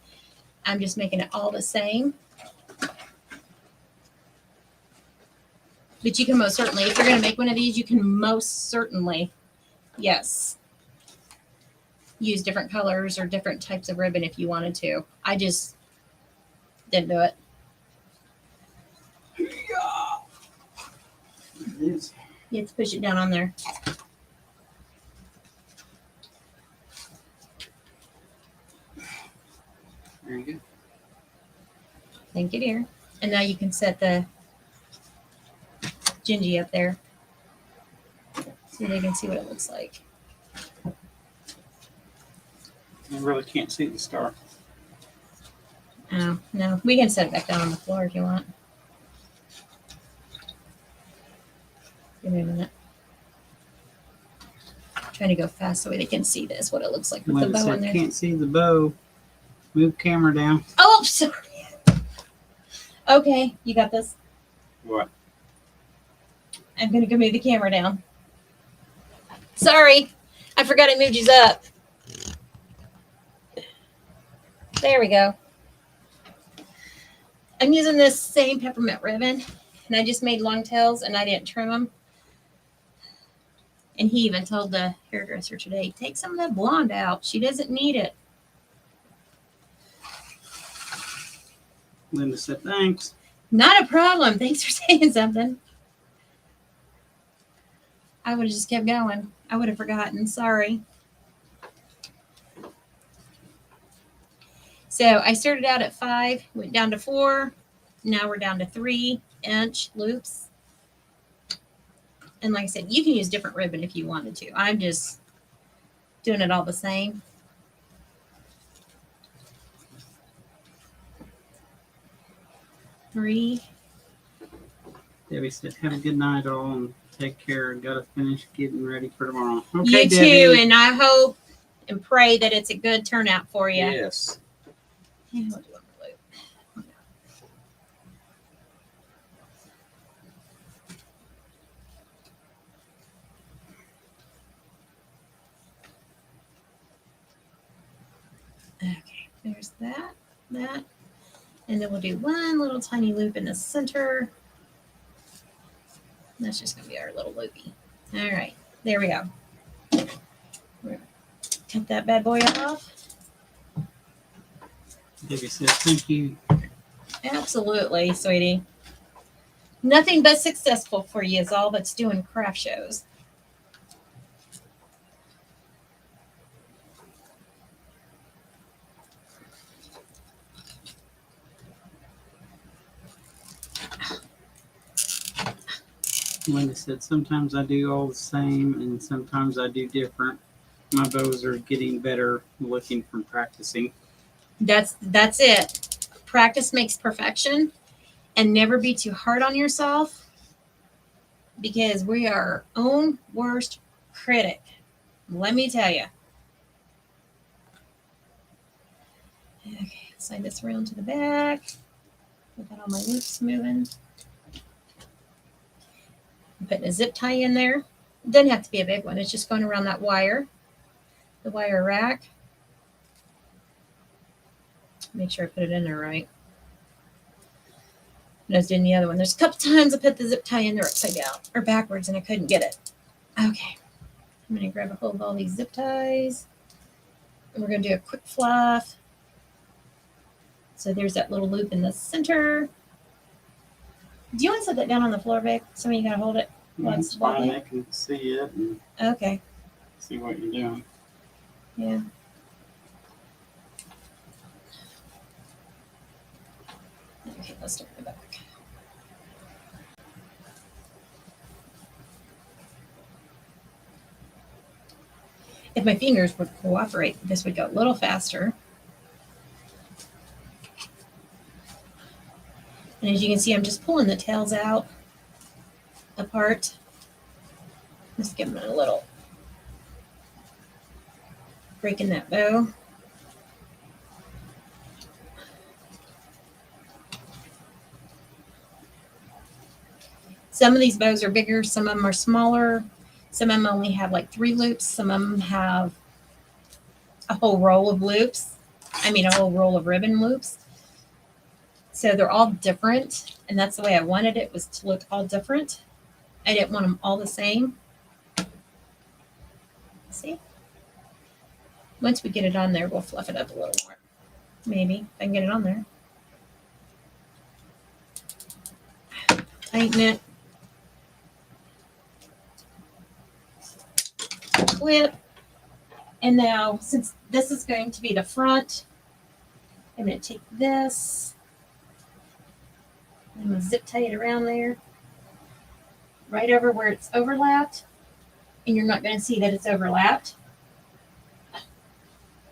I'm just making it all the same. But you can most certainly, if you're going to make one of these, you can most certainly, yes, use different colors or different types of ribbon if you wanted to. I just didn't do it. Yes. You have to push it down on there. There you go. Thank you, dear. And now you can set the gingy up there so they can see what it looks like. I really can't see the star. Oh, no. We can set it back down on the floor if you want. Give me a minute. I'm trying to go fast so they can see this, what it looks like with the bow in there. Can't see the bow. Move camera down. Oh, sorry. Okay, you got this. What? I'm going to go move the camera down. Sorry. I forgot I moved you up. There we go. I'm using this same peppermint ribbon, and I just made long tails, and I didn't trim them. And he even told the hairdresser today, take some of that blonde out. She doesn't need it. Linda said thanks. Not a problem. Thanks for saying something. I would have just kept going. I would have forgotten. Sorry. So I started out at 5, went down to 4. Now we're down to 3-inch loops. And like I said, you can use different ribbon if you wanted to. I'm just doing it all the same. Three. Debbie said, have a good night all and take care. Gotta finish getting ready for tomorrow. Okay, You too, Debbie. and I hope and pray that it's a good turnout for you. Yes. Yeah, we'll do one more loop. Okay, there's that, and then we'll do one little tiny loop in the center. That's just gonna be our little loopy. All right, there we go. Cut that bad boy off. Debbie said, thank you. Absolutely, sweetie. Nothing but successful for you is all that's doing craft shows. Linda said, sometimes I do all the same and sometimes I do different. My bows are getting better looking from practicing. That's it. Practice makes perfection, and never be too hard on yourself, because we are our own worst critic. Let me tell you. Okay, slide this around to the back. I've got all my loops moving. I'm putting a zip tie in there. It doesn't have to be a big one. It's just going around that wire, the wire rack. Make sure I put it in there right. And I was doing the other one. There's a couple times I put the zip tie in there upside down or backwards and I couldn't get it. Okay. I'm going to grab a hold of all these zip ties. And we're going to do a quick fluff. So there's that little loop in the center. Do you want to set that down on the floor, babe? Somebody got to hold it. It's fine. I can see it and Okay. see what you're doing. Yeah. Okay, let's start the back. If my fingers would cooperate, this would go a little faster. And as you can see, I'm just pulling the tails out apart. Just give them a little break in that bow. Some of these bows are bigger, some of them are smaller. Some of them only have like 3 loops. Some of them have a whole roll of loops. A whole roll of ribbon loops. So they're all different, and that's the way I wanted it, was to look all different. I didn't want them all the same. See? Once we get it on there, we'll fluff it up a little more. Maybe, if I can get it on there. Tighten it. Clip. And now, since this is going to be the front, I'm going to take this. I'm going to zip tie it around there. Right over where it's overlapped. And you're not going to see that it's overlapped.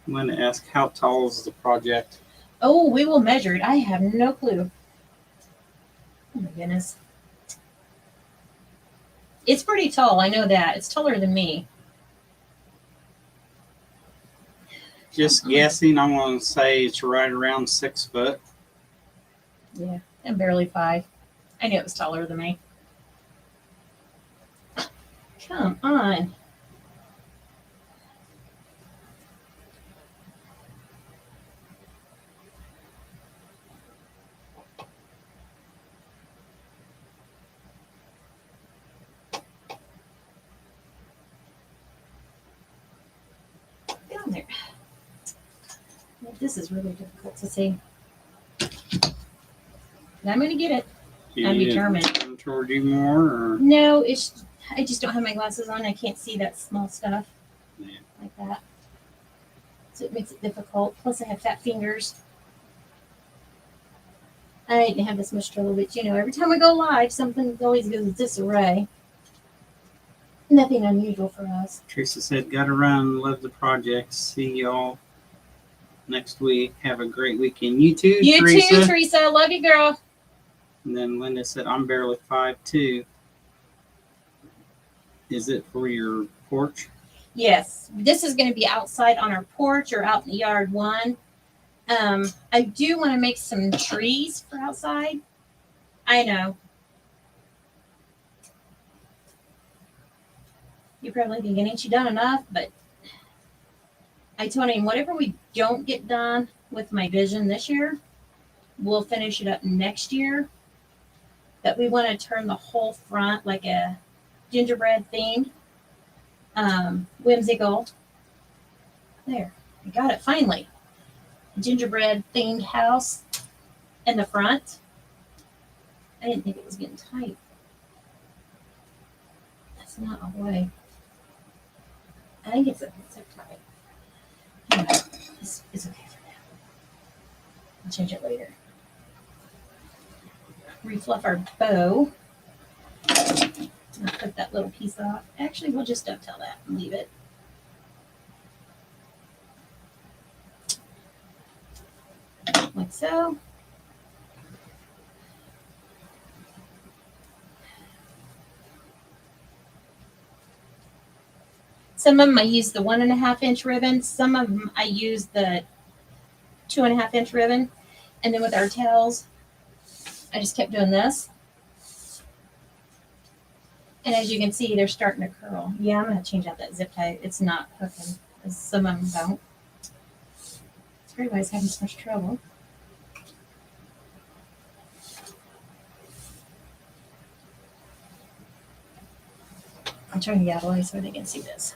I'm going to ask, how tall is the project? Oh, we will measure it. I have no clue. Oh my goodness. It's pretty tall. I know that. It's taller than me. Just guessing, I'm going to say it's right around 6 foot. Yeah, I'm barely 5. I knew it was taller than me. Come on. Get on there. This is really difficult to see. But I'm going to get it. I'm determined. Toward you more, or? No, I just don't have my glasses on. I can't see that small stuff like that. So it makes it difficult. Plus I have fat fingers. I didn't have this much trouble, but every time we go live, something always goes disarray. Nothing unusual for us. Teresa said, gotta run, love the project. See y'all next week. Have a great weekend. You too, Teresa. You too, Teresa. Love you, girl. And then Linda said, I'm barely 5'2". Is it for your porch? Yes. This is going to be outside on our porch or out in the yard one. I do want to make some trees for outside. I know. You're probably thinking, ain't you done enough? But I told him, whatever we don't get done with my vision this year, we'll finish it up next year. But we want to turn the whole front like a gingerbread themed, whimsical. There, I got it finally. Gingerbread themed house in the front. I didn't think it was getting tight. That's not all the way. I think it's so tight. Anyway, it's okay for now. I'll change it later. Refluff our bow. I'll cut that little piece off. Actually, we'll just dovetail that and leave it. Like so. Some of them I use the 1.5 inch ribbon. Some of them I use the 2.5 inch ribbon. And then with our tails, I just kept doing this. And as you can see, they're starting to curl. Yeah, I'm going to change out that zip tie. It's not hooking, as some of them don't. Everybody's having so much trouble. I'm trying to get out of the way so they can see this.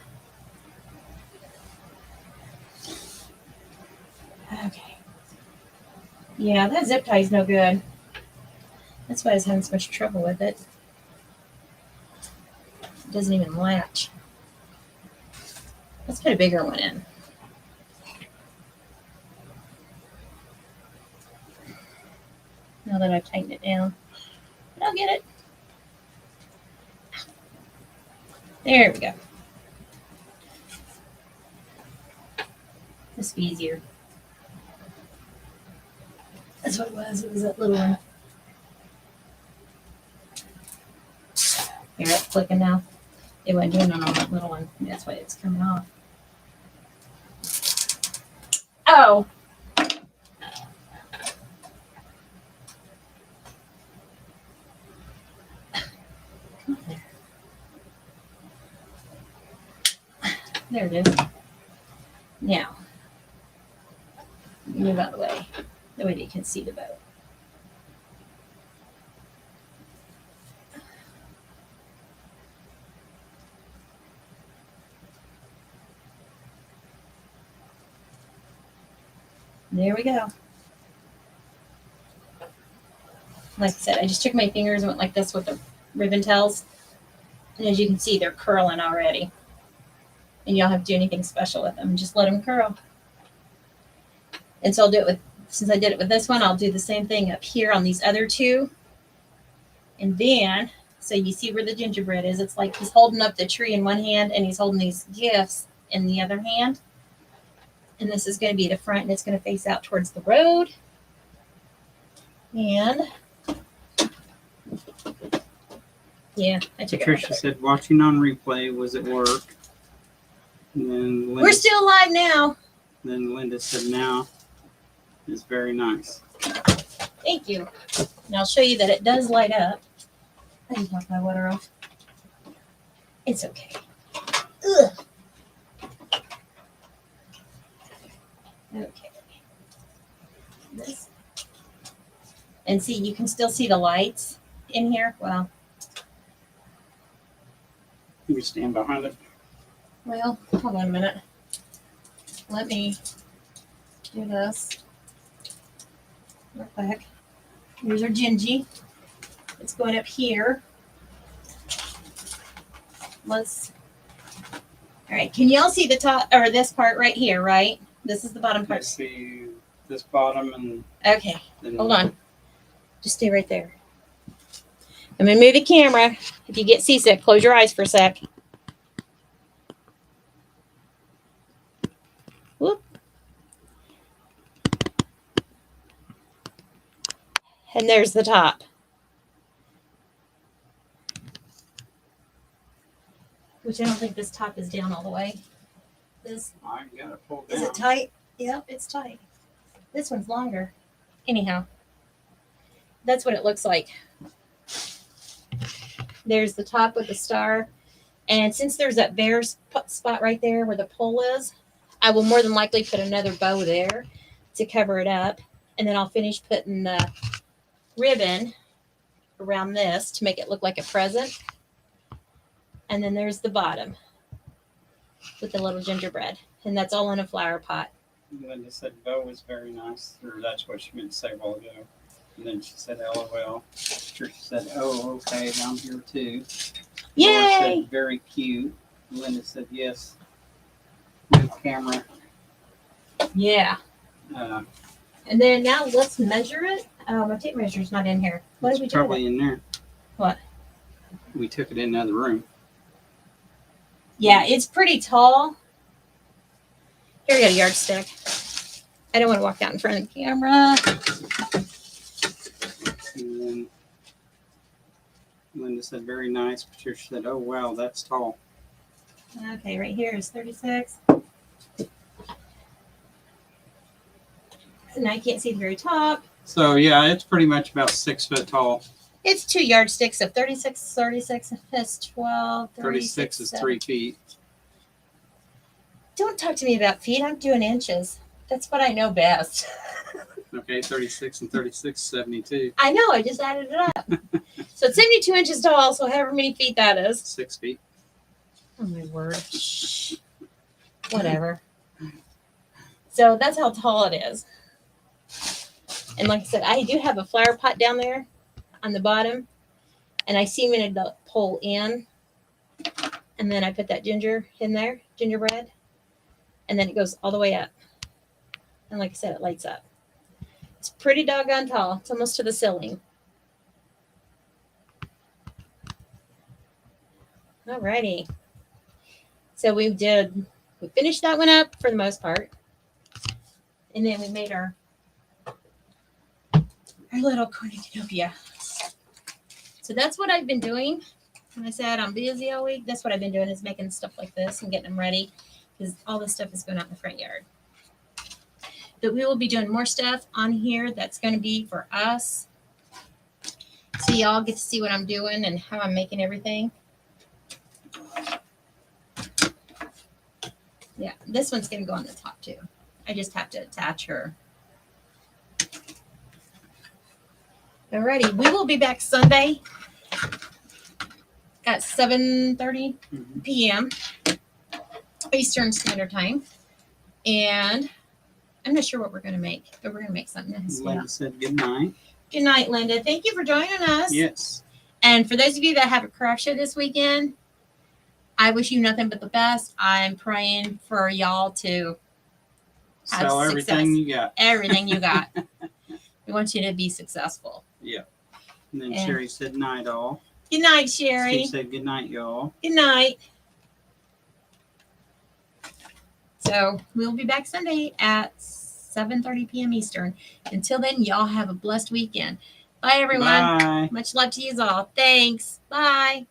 Okay. Yeah, that zip tie is no good. That's why I was having so much trouble with it. It doesn't even latch. Let's put a bigger one in. now that I've tightened it down. But I'll get it. There we go. This will be easier. That's what it was. It was that little one. Here, it's clicking now. It wasn't doing it on that little one. That's why it's coming off. Oh. Come on there. There it is. Now, move out of the way. That way you can see the boat. There we go. Like I said, I just took my fingers and went like this with the ribbon tails. And as you can see, they're curling already. And you don't have to do anything special with them. Just let them curl. And so I'll do it with, since I did it with this one, I'll do the same thing up here on these other two. And then, so you see where the gingerbread is. It's like he's holding up the tree in one hand and he's holding these gifts in the other hand. And this is going to be the front and it's going to face out towards the road. And yeah, I took Patricia it. said watching on replay was at work. And then Linda, We're still live now. then Linda said now is very nice. Thank you. And I'll show you that it does light up. I can knock my water off. It's okay. Ugh. Okay. This. And see, you can still see the lights in here. Well, You can stand behind it. hold on a minute. Let me do this real quick. Here's our gingy. It's going up here. All right. Can y'all see the top or this part right here, right? This is the bottom You part. see this bottom and Okay. then Hold on. Just stay right there. I'm going to move the camera. If you get seasick, close your eyes for a sec. Whoop. And there's the top. Which I don't think this top is down all the way. This I got it pulled is down. it tight? Yep, it's tight. This one's longer. Anyhow, that's what it looks like. There's the top with the star. And since there's that bare spot right there where the pole is, I will more than likely put another bow there to cover it up. And then I'll finish putting the ribbon around this to make it look like a present. And then there's the bottom with the little gingerbread. And that's all in a flower pot. Linda said bow was very nice, or that's what she meant to say a while ago. And then she said LOL. Patricia said, oh, okay, I'm here too. Laura Yay! said very cute. Linda said yes. New camera. Yeah. Uh, And then now let's measure it. My tape measure's not in here. What did we it's do? probably in there. What? We took it in the other room. Yeah, it's pretty tall. Here we got a yardstick. I don't want to walk out in front of the camera. And then Linda said very nice. Patricia said, oh wow, that's tall. Okay, right here is 36. And I can't see the very top. So yeah, it's pretty much about 6 foot tall. It's 2 yardsticks of 36 is 12. 36 is 3 feet. Don't talk to me about feet. I'm doing inches. That's what I know best. Okay, 36 and 36, 72. I know. I just added it up. So it's 72 inches tall. So however many feet that is. 6 feet. Oh my word. Shh. Whatever. So that's how tall it is. And like I said, I do have a flower pot down there on the bottom. And I cemented the pole in. And then I put that ginger in there, gingerbread. And then it goes all the way up. And like I said, it lights up. It's pretty doggone tall. It's almost to the ceiling. Alrighty. So we finished that one up for the most part. And then we made our little cornucopia. So that's what I've been doing. When I said I'm busy all week, that's what I've been doing, is making stuff like this and getting them ready, because all this stuff is going out in the front yard. But we will be doing more stuff on here that's going to be for us. So y'all get to see what I'm doing and how I'm making everything. Yeah, this one's going to go on the top too. I just have to attach her. Alrighty, we will be back Sunday at 7:30 p.m. Eastern Standard Time. And I'm not sure what we're going to make, but we're going to make something nice. Linda said good night. Good night, Linda. Thank you for joining us. Yes. And for those of you that have a craft show this weekend, I wish you nothing but the best. I'm praying for y'all to have Sell success. everything you got. Everything you got. We want you to be successful. Yeah. And then And- Sherry said night all. Good night, Sherry. She said good night, y'all. Good night. So we'll be back Sunday at 7:30 p.m. Eastern. Until then, y'all have a blessed weekend. Bye, everyone. Bye. Much love to you all. Thanks. Bye.